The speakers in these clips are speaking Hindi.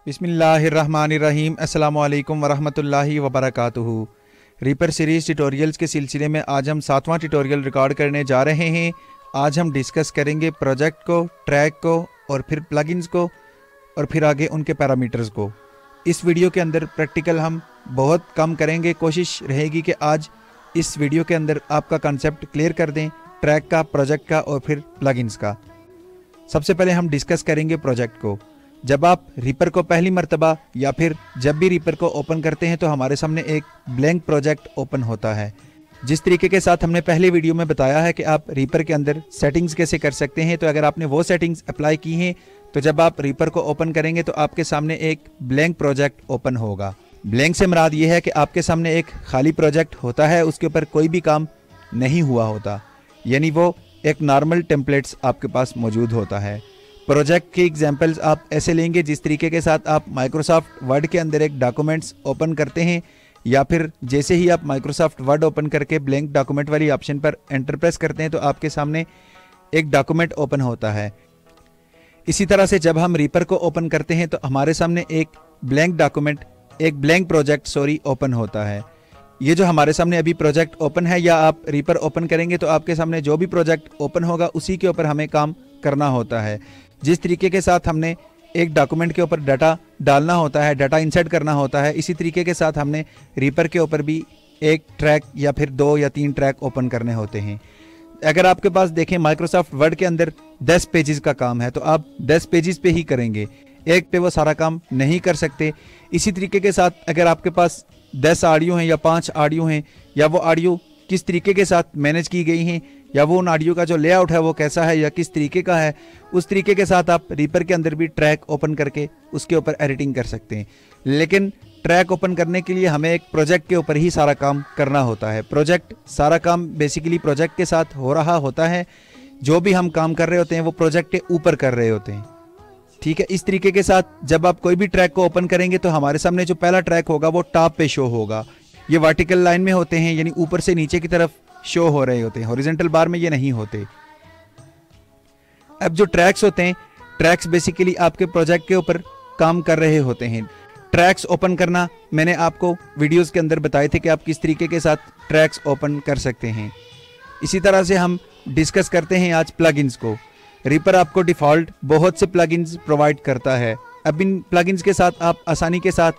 बिस्मिल्लाहिर्रहमानिर्रहीम अस्सलामु अलैकुम वरहमतुल्लाहि वबरकातुहू। रीपर सीरीज़ ट्यूटोरियल्स के सिलसिले में आज हम 7वां ट्यूटोरियल रिकॉर्ड करने जा रहे हैं। आज हम डिस्कस करेंगे प्रोजेक्ट को, ट्रैक को और फिर प्लगइन्स को और फिर आगे उनके पैरामीटर्स को। इस वीडियो के अंदर प्रैक्टिकल हम बहुत कम करेंगे। कोशिश रहेगी कि आज इस वीडियो के अंदर आपका कॉन्सेप्ट क्लियर कर दें, ट्रैक का, प्रोजेक्ट का और फिर प्लगइन्स का। सबसे पहले हम डिस्कस करेंगे प्रोजेक्ट को। जब आप रीपर को पहली मर्तबा या फिर जब भी रीपर को ओपन करते हैं तो हमारे सामने एक ब्लैंक प्रोजेक्ट ओपन होता है। जिस तरीके के साथ हमने पहले वीडियो में बताया है कि आप रीपर के अंदर सेटिंग्स कैसे कर सकते हैं, तो अगर आपने वो सेटिंग्स अप्लाई की हैं तो जब आप रीपर को ओपन करेंगे तो आपके सामने एक ब्लैंक प्रोजेक्ट ओपन होगा। ब्लैंक से मुराद ये है कि आपके सामने एक खाली प्रोजेक्ट होता है, उसके ऊपर कोई भी काम नहीं हुआ होता, यानी वो एक नॉर्मल टेम्पलेट्स आपके पास मौजूद होता है। प्रोजेक्ट के एग्जांपल्स आप ऐसे लेंगे जिस तरीके के साथ आप माइक्रोसॉफ्ट वर्ड के अंदर एक डॉक्यूमेंट्स ओपन करते हैं, या फिर जैसे ही आप माइक्रोसॉफ्ट वर्ड ओपन करके ब्लैंक डॉक्यूमेंट वाली ऑप्शन पर एंटर प्रेस करते हैं तो आपके सामने एक डॉक्यूमेंट ओपन होता है। इसी तरह से जब हम रीपर को ओपन करते हैं तो हमारे सामने एक ब्लैंक डॉक्यूमेंट, एक ब्लैंक प्रोजेक्ट ओपन होता है। ये जो हमारे सामने अभी प्रोजेक्ट ओपन है, या आप रीपर ओपन करेंगे तो आपके सामने जो भी प्रोजेक्ट ओपन होगा उसी के ऊपर हमें काम करना होता है। जिस तरीके के साथ हमने एक डॉक्यूमेंट के ऊपर डाटा डालना होता है, डाटा इंसर्ट करना होता है, इसी तरीके के साथ हमने रीपर के ऊपर भी एक ट्रैक या फिर 2 या 3 ट्रैक ओपन करने होते हैं। अगर आपके पास देखें माइक्रोसॉफ्ट वर्ड के अंदर 10 पेजेस का काम है तो आप 10 पेजेस पे ही करेंगे, एक पे वो सारा काम नहीं कर सकते। इसी तरीके के साथ अगर आपके पास 10 ऑडियो हैं या 5 ऑडियो हैं, या वो ऑडियो किस तरीके के साथ मैनेज की गई हैं, या वो उन ऑडियो का जो लेआउट है वो कैसा है या किस तरीके का है, उस तरीके के साथ आप रीपर के अंदर भी ट्रैक ओपन करके उसके ऊपर एडिटिंग कर सकते हैं। लेकिन ट्रैक ओपन करने के लिए हमें एक प्रोजेक्ट के ऊपर ही सारा काम करना होता है। प्रोजेक्ट सारा काम बेसिकली प्रोजेक्ट के साथ हो रहा होता है। जो भी हम काम कर रहे होते हैं वो प्रोजेक्ट के ऊपर कर रहे होते हैं, ठीक है। इस तरीके के साथ जब आप कोई भी ट्रैक को ओपन करेंगे तो हमारे सामने जो पहला ट्रैक होगा वो टॉप पे शो होगा। ये वर्टिकल लाइन में होते हैं, यानी ऊपर से नीचे की तरफ शो हो रहे होते हैं, हॉरिजॉन्टल बार में ये नहीं होते। अब जो ट्रैक्स होते हैं, ट्रैक्स बेसिकली आपके प्रोजेक्ट के ऊपर काम कर रहे होते हैं। ट्रैक्स ओपन करना मैंने आपको वीडियोस के अंदर बताए थे कि आप किस तरीके के साथ ट्रैक्स ओपन कर सकते हैं। इसी तरह से हम डिस्कस करते हैं आज प्लगइन्स को। रीपर आपको डिफ़ॉल्ट बहुत से प्लगइन्स प्रोवाइड करता है। अब इन प्लगइन्स के साथ आप आसानी के साथ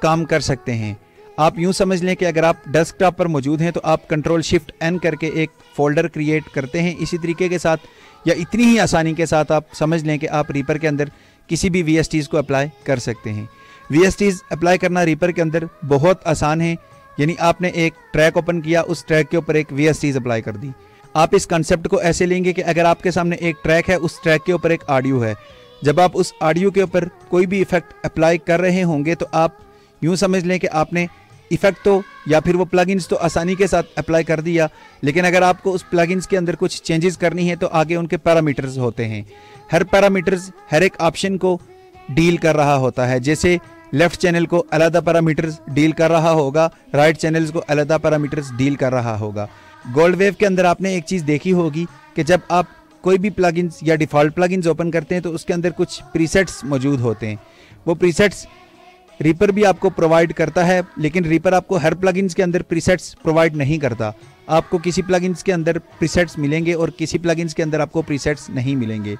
काम कर सकते हैं। आप यूं समझ लें कि अगर आप डेस्कटॉप पर मौजूद हैं तो आप Ctrl+Shift+N करके एक फ़ोल्डर क्रिएट करते हैं। इसी तरीके के साथ या इतनी ही आसानी के साथ आप समझ लें कि आप रीपर के अंदर किसी भी VSTs को अप्लाई कर सकते हैं। VSTs अप्लाई करना रीपर के अंदर बहुत आसान है, यानी आपने एक ट्रैक ओपन किया, उस ट्रैक के ऊपर एक VSTs अप्लाई कर दी। आप इस कंसेप्ट को ऐसे लेंगे कि अगर आपके सामने एक ट्रैक है, उस ट्रैक के ऊपर एक ऑडियो है, जब आप उस ऑडियो के ऊपर कोई भी इफेक्ट अप्लाई कर रहे होंगे तो आप यूं समझ लें कि आपने इफेक्ट तो या फिर वो प्लगइन्स तो आसानी के साथ अप्लाई कर दिया, लेकिन अगर आपको उस प्लगइन्स के अंदर कुछ चेंजेस करनी है तो आगे उनके पैरामीटर्स होते हैं। हर पैरामीटर्स हर एक ऑप्शन को डील कर रहा होता है। जैसे लेफ्ट चैनल को अलग पैरामीटर्स डील कर रहा होगा, राइट चैनल्स को अलग पैरामीटर्स डील कर रहा होगा। गोल्ड वेव के अंदर आपने एक चीज़ देखी होगी कि जब आप कोई भी प्लगइन्स या डिफ़ॉल्ट प्लगइन्स ओपन करते हैं तो उसके अंदर कुछ प्रीसेट्स मौजूद होते हैं। वो प्रीसेट्स रीपर भी आपको प्रोवाइड करता है, लेकिन रीपर आपको हर प्लगइन्स के अंदर प्रीसेट्स प्रोवाइड नहीं करता। आपको किसी प्लगइन्स के अंदर प्रीसेट्स मिलेंगे और किसी प्लगइन्स के अंदर आपको प्रीसेट्स नहीं मिलेंगे।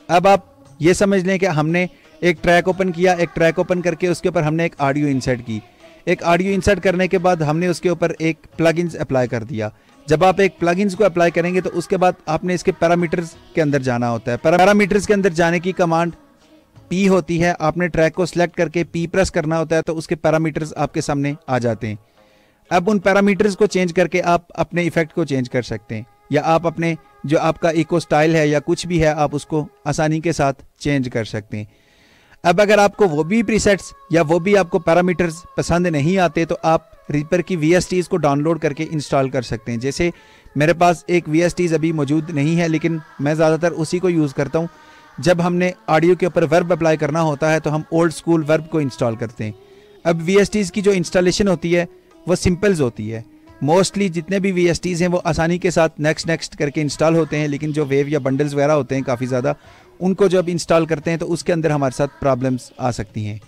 अब आप ये समझ लें कि हमने एक ट्रैक ओपन किया, एक ट्रैक ओपन करके उसके ऊपर हमने एक ऑडियो इंसर्ट की। एक ऑडियो इंसर्ट करने के बाद हमने उसके ऊपर एक प्लगइन्स अप्लाई कर दिया। जब आप एक प्लगइन्स को अप्लाई करेंगे तो उसके बाद आपने इसके पैरामीटर्स के अंदर जाना होता है। पैरामीटर्स के अंदर जाने की कमांड P होती है। आपने ट्रैक को सिलेक्ट करके P प्रेस करना होता है तो उसके पैरामीटर्स आपके सामने आ जाते हैं। अब उन पैरामीटर्स को चेंज करके आप अपने इफेक्ट को चेंज कर सकते हैं, या आप अपने जो आपका इको स्टाइल है या कुछ भी है आप उसको आसानी के साथ चेंज कर सकते हैं। अब अगर आपको वो भी प्रीसेट्स या वो भी आपको पैरामीटर्स पसंद नहीं आते तो आप रीपर की VSTs को डाउनलोड करके इंस्टॉल कर सकते हैं। जैसे मेरे पास एक VSTs अभी मौजूद नहीं है, लेकिन मैं ज़्यादातर उसी को यूज़ करता हूँ। जब हमने ऑडियो के ऊपर वर्ब अप्लाई करना होता है तो हम ओल्ड स्कूल वर्ब को इंस्टॉल करते हैं। अब VSTs की जो इंस्टॉलेशन होती है वो सिंपल्स होती है। मोस्टली जितने भी VSTs हैं वो आसानी के साथ नेक्स्ट करके इंस्टॉल होते हैं, लेकिन जो वेव या बंडल्स वगैरह होते हैं काफ़ी ज़्यादा, उनको जब इंस्टॉल करते हैं तो उसके अंदर हमारे साथ प्रॉब्लम्स आ सकती हैं।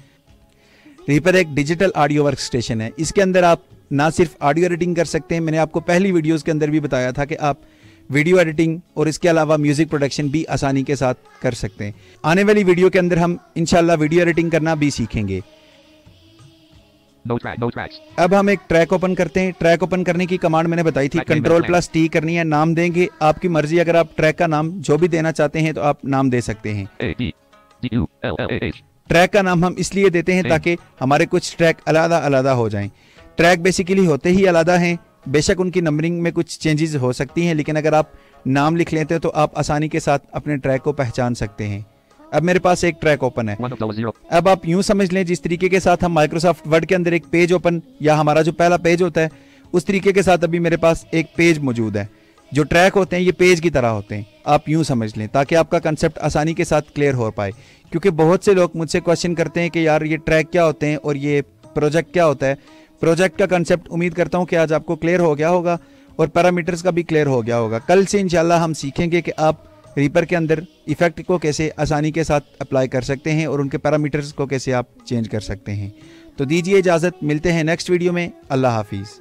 रीपर एक डिजिटल ऑडियो वर्क स्टेशन है। इसके अंदर आप ना सिर्फ ऑडियो एडिटिंग कर सकते हैं, मैंने आपको पहली वीडियोस के अंदर भी बताया था कि आप वीडियो एडिटिंग और इसके अलावा म्यूजिक प्रोडक्शन भी आसानी के साथ कर सकते हैं। आने वाली वीडियो के अंदर हम इंशाल्लाह वीडियो एडिटिंग करना भी सीखेंगे। अब हम एक ट्रैक ओपन करते हैं। ट्रैक ओपन करने की कमांड मैंने बताई थी, Ctrl+T करनी है। नाम देंगे आपकी मर्जी, अगर आप ट्रैक का नाम जो भी देना चाहते हैं तो आप नाम दे सकते हैं। ट्रैक का नाम हम इसलिए देते हैं ताकि हमारे कुछ ट्रैक अलग अलग हो जाएं। ट्रैक बेसिकली होते ही अलग हैं, बेशक उनकी नंबरिंग में कुछ चेंजेस हो सकती हैं, लेकिन अगर आप नाम लिख लेते हैं तो आप आसानी के साथ अपने ट्रैक को पहचान सकते हैं। अब मेरे पास एक ट्रैक ओपन है। अब आप यूं समझ लें जिस तरीके के साथ हम माइक्रोसॉफ्ट वर्ड के अंदर एक पेज ओपन या हमारा जो पहला पेज होता है उस तरीके के साथ अभी मेरे पास एक पेज मौजूद है। जो ट्रैक होते हैं ये पेज की तरह होते हैं, आप यूं समझ लें ताकि आपका कंसेप्ट आसानी के साथ क्लियर हो पाए। क्योंकि बहुत से लोग मुझसे क्वेश्चन करते हैं कि यार ये ट्रैक क्या होते हैं और ये प्रोजेक्ट क्या होता है। प्रोजेक्ट का कंसेप्ट उम्मीद करता हूँ कि आज आपको क्लियर हो गया होगा और पैरामीटर्स का भी क्लियर हो गया होगा। कल से इंशाल्लाह हम सीखेंगे कि आप रीपर के अंदर इफेक्ट को कैसे आसानी के साथ अप्लाई कर सकते हैं और उनके पैरामीटर्स को कैसे आप चेंज कर सकते हैं। तो दीजिए इजाज़त, मिलते हैं नेक्स्ट वीडियो में। अल्लाह हाफिज़।